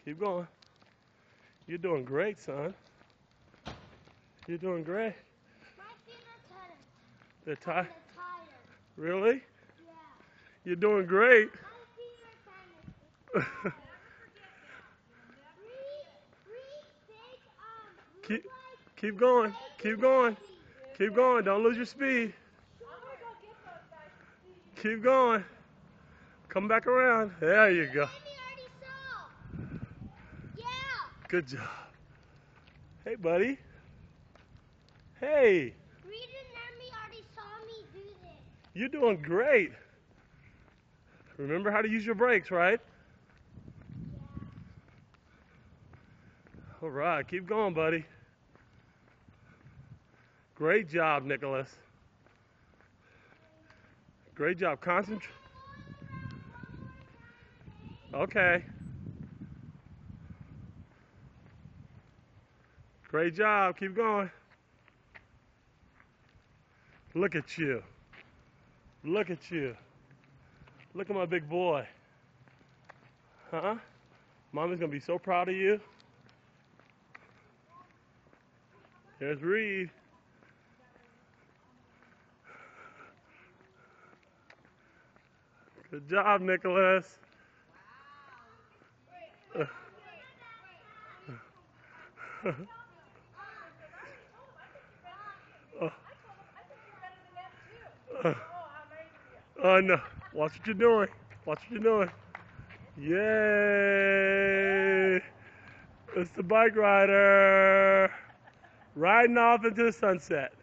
Keep going. You're doing great, son. You're doing great. My feet are tired. They're tired. I'm tired. Really? Yeah. You're doing great. My feet are tired. keep, keep going. Keep going. Keep going. Don't lose your speed. Keep going. Come back around. There you go. Yeah. Good job. Hey, buddy. Hey. Reed and Emmy already saw me do this. You're doing great. Remember how to use your brakes, right? Yeah. All right. Keep going, buddy. Great job, Nicholas. Great job. Concentrate. Okay. Great job. Keep going. Look at you. Look at you. Look at my big boy. Huh? Mommy's going to be so proud of you. There's Reed. Good job, Nicholas. Oh no. Watch what you're doing. Watch what you're doing. Yay! It's the bike rider riding off into the sunset.